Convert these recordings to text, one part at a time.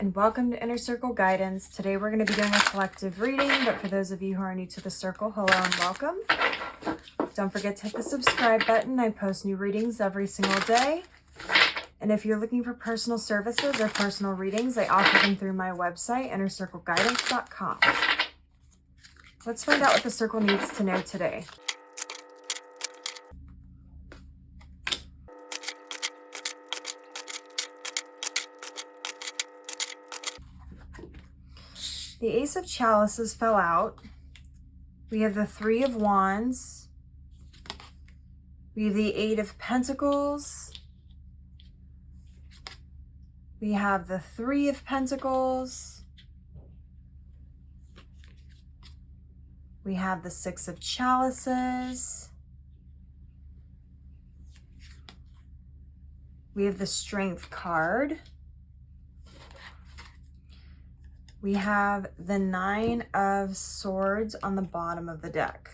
and welcome to Inner Circle Guidance. Today we're going to be doing a collective reading, but for those of you who are new to the circle, hello and welcome. Don't forget to hit the subscribe button. I post new readings every single day. And if you're looking for personal services or personal readings, I offer them through my website, innercircleguidance.com. Let's find out what the circle needs to know today. The Ace of Chalices fell out. We have the Three of Wands. We have the Eight of Pentacles. We have the Three of Pentacles. We have the Six of Chalices. We have the Strength card. We have the Nine of Swords on the bottom of the deck.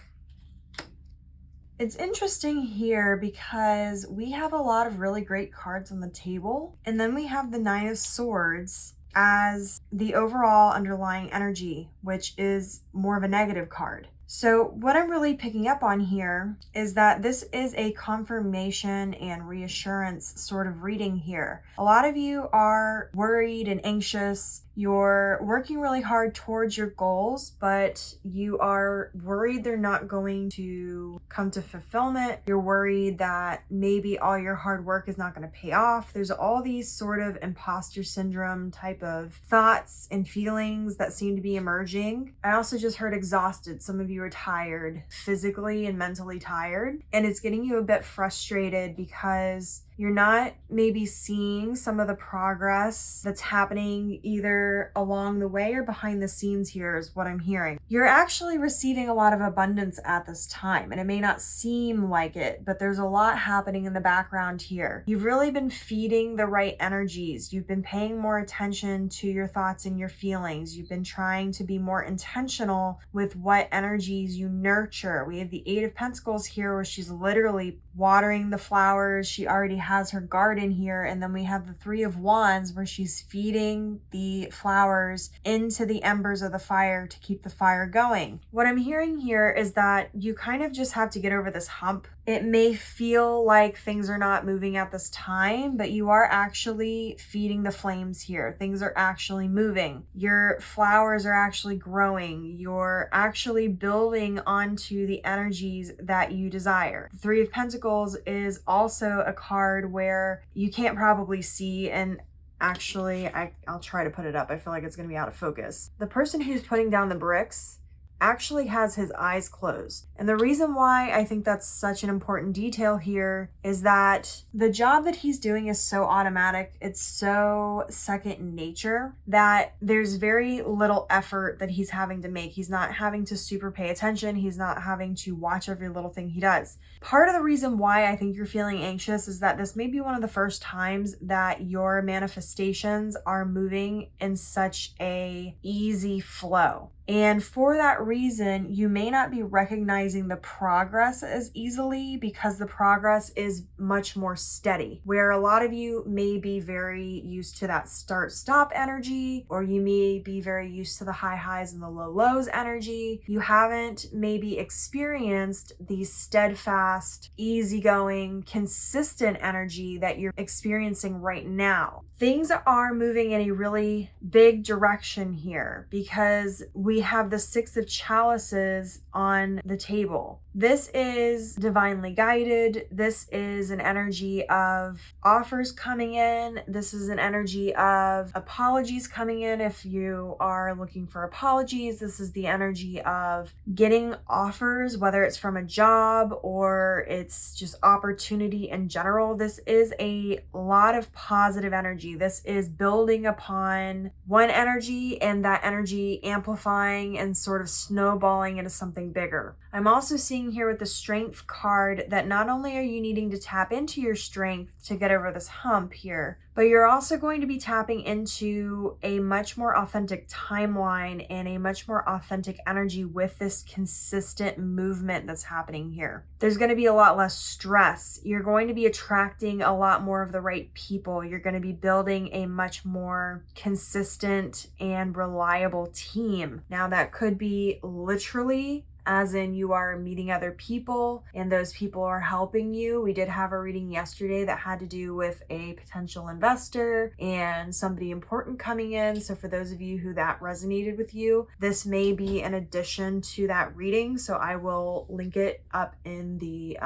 It's interesting here because we have a lot of really great cards on the table, and then we have the Nine of Swords as the overall underlying energy, which is more of a negative card. So what I'm really picking up on here is that this is a confirmation and reassurance sort of reading here. A lot of you are worried and anxious. You're working really hard towards your goals, but you are worried they're not going to come to fulfillment. You're worried that maybe all your hard work is not going to pay off. There's all these sort of imposter syndrome type of thoughts and feelings that seem to be emerging. I also just heard exhausted. Some of you are tired, physically and mentally tired, and it's getting you a bit frustrated because you're not maybe seeing some of the progress that's happening either along the way or behind the scenes here is what I'm hearing. You're actually receiving a lot of abundance at this time, and it may not seem like it, but there's a lot happening in the background here. You've really been feeding the right energies. You've been paying more attention to your thoughts and your feelings. You've been trying to be more intentional with what energies you nurture. We have the Eight of Pentacles here where she's literally watering the flowers. She already has her garden here. And then we have the Three of Wands where she's feeding the flowers into the embers of the fire to keep the fire going. What I'm hearing here is that you kind of just have to get over this hump. It may feel like things are not moving at this time, but you are actually feeding the flames here. Things are actually moving. Your flowers are actually growing. You're actually building onto the energies that you desire. The Three of Pentacles is also a card where you can't probably see, and actually I'll try to put it up. I feel like it's going to be out of focus. The person who's putting down the bricks actually has his eyes closed. And the reason why I think that's such an important detail here is that the job that he's doing is so automatic, it's so second nature that there's very little effort that he's having to make. He's not having to super pay attention. He's not having to watch every little thing he does. Part of the reason why I think you're feeling anxious is that this may be one of the first times that your manifestations are moving in such a easy flow. And for that reason, you may not be recognizing the progress as easily because the progress is much more steady. Where a lot of you may be very used to that start-stop energy, or you may be very used to the high highs and the low lows energy. You haven't maybe experienced the steadfast, easygoing, consistent energy that you're experiencing right now. Things are moving in a really big direction here because we have the Six of Chalices on the table. This is divinely guided. This is an energy of offers coming in. This is an energy of apologies coming in if you are looking for apologies. This is the energy of getting offers, whether it's from a job or it's just opportunity in general. This is a lot of positive energy. This is building upon one energy and that energy amplifying and sort of snowballing into something bigger. I'm also seeing here with the Strength card that not only are you needing to tap into your strength to get over this hump here, but you're also going to be tapping into a much more authentic timeline and a much more authentic energy with this consistent movement that's happening here. There's going to be a lot less stress. You're going to be attracting a lot more of the right people. You're going to be building a much more consistent and reliable team. Now, that could be literally, as in you are meeting other people and those people are helping you. We did have a reading yesterday that had to do with a potential investor and somebody important coming in. So for those of you who that resonated with you, this may be an addition to that reading. So I will link it up in the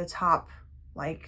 top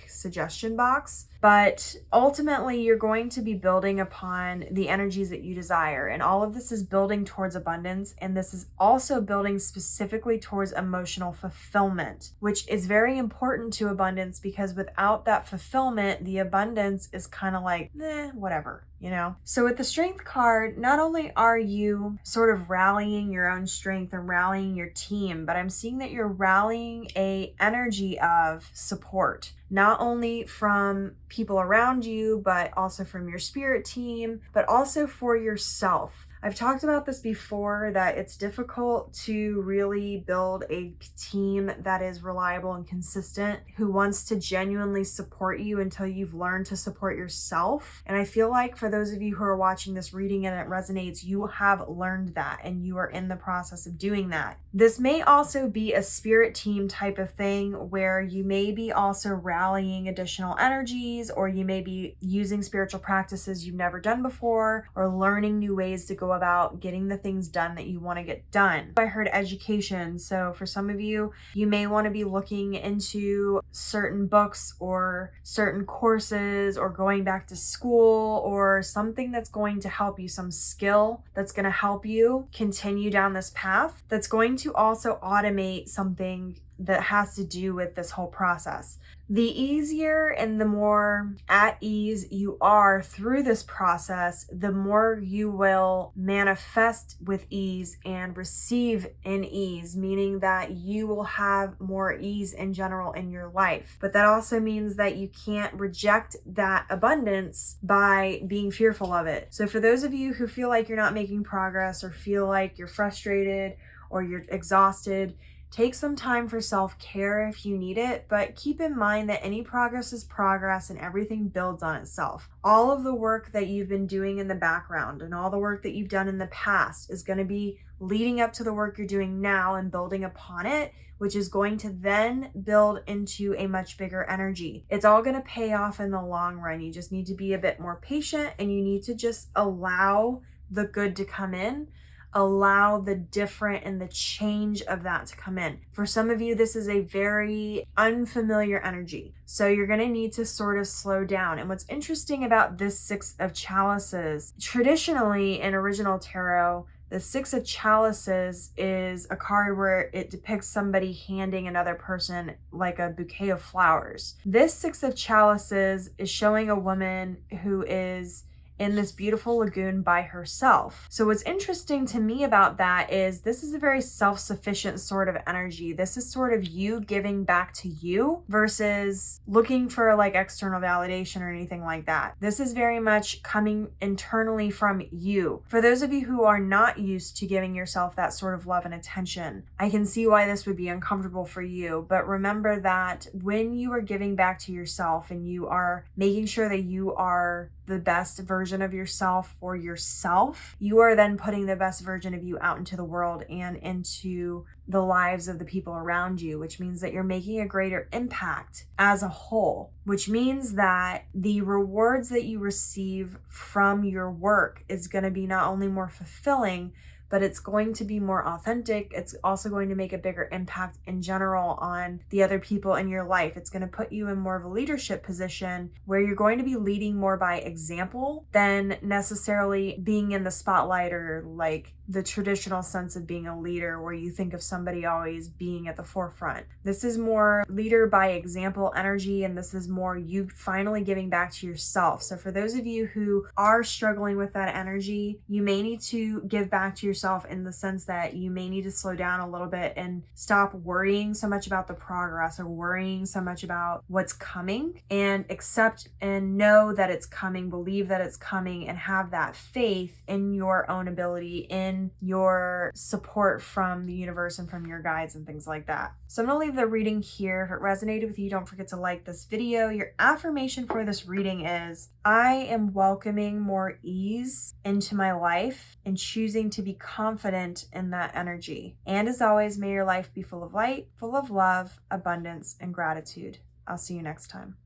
suggestion box. But ultimately, you're going to be building upon the energies that you desire. And all of this is building towards abundance. And this is also building specifically towards emotional fulfillment, which is very important to abundance, because without that fulfillment, the abundance is kind of like, whatever, you know? So with the strength card, not only are you sort of rallying your own strength and rallying your team, but I'm seeing that you're rallying a energy of support, not only from people around you, but also from your spirit team, but also for yourself. I've talked about this before, that it's difficult to really build a team that is reliable and consistent, who wants to genuinely support you until you've learned to support yourself. And I feel like for those of you who are watching this reading and it resonates, you have learned that and you are in the process of doing that. This may also be a spirit team type of thing where you may be also rallying additional energies, or you may be using spiritual practices you've never done before, or learning new ways to go about getting the things done that you want to get done. I heard education. So for some of you, you may want to be looking into certain books or certain courses, or going back to school, or something that's going to help you, some skill that's going to help you continue down this path, that's going to also automate something that has to do with this whole process. The easier and the more at ease you are through this process, the more you will manifest with ease and receive in ease, meaning that you will have more ease in general in your life. But that also means that you can't reject that abundance by being fearful of it. So for those of you who feel like you're not making progress, or feel like you're frustrated or you're exhausted, take some time for self-care if you need it, but keep in mind that any progress is progress and everything builds on itself. All of the work that you've been doing in the background and all the work that you've done in the past is going to be leading up to the work you're doing now and building upon it, which is going to then build into a much bigger energy. It's all going to pay off in the long run. You just need to be a bit more patient, and you need to just allow the good to come in. Allow the different and the change of that to come in. For some of you, this is a very unfamiliar energy. So you're going to need to sort of slow down. And what's interesting about this Six of Chalices, traditionally in original tarot, the Six of Chalices is a card where it depicts somebody handing another person like a bouquet of flowers. This Six of Chalices is showing a woman who is in this beautiful lagoon by herself. So what's interesting to me about that is this is a very self-sufficient sort of energy. This is sort of you giving back to you versus looking for like external validation or anything like that. This is very much coming internally from you. For those of you who are not used to giving yourself that sort of love and attention, I can see why this would be uncomfortable for you. But remember that when you are giving back to yourself and you are making sure that you are the best version of yourself for yourself, you are then putting the best version of you out into the world and into the lives of the people around you, which means that you're making a greater impact as a whole, which means that the rewards that you receive from your work is going to be not only more fulfilling, but it's going to be more authentic. It's also going to make a bigger impact in general on the other people in your life. It's going to put you in more of a leadership position where you're going to be leading more by example than necessarily being in the spotlight or like the traditional sense of being a leader, where you think of somebody always being at the forefront. This is more leader by example energy, and this is more you finally giving back to yourself. So for those of you who are struggling with that energy, you may need to give back to yourself in the sense that you may need to slow down a little bit and stop worrying so much about the progress or worrying so much about what's coming, and accept and know that it's coming, believe that it's coming, and have that faith in your own ability, in your support from the universe and from your guides and things like that. So I'm going to leave the reading here. If it resonated with you, don't forget to like this video. Your affirmation for this reading is, I am welcoming more ease into my life and choosing to be confident in that energy. And as always, may your life be full of light, full of love, abundance, and gratitude. I'll see you next time.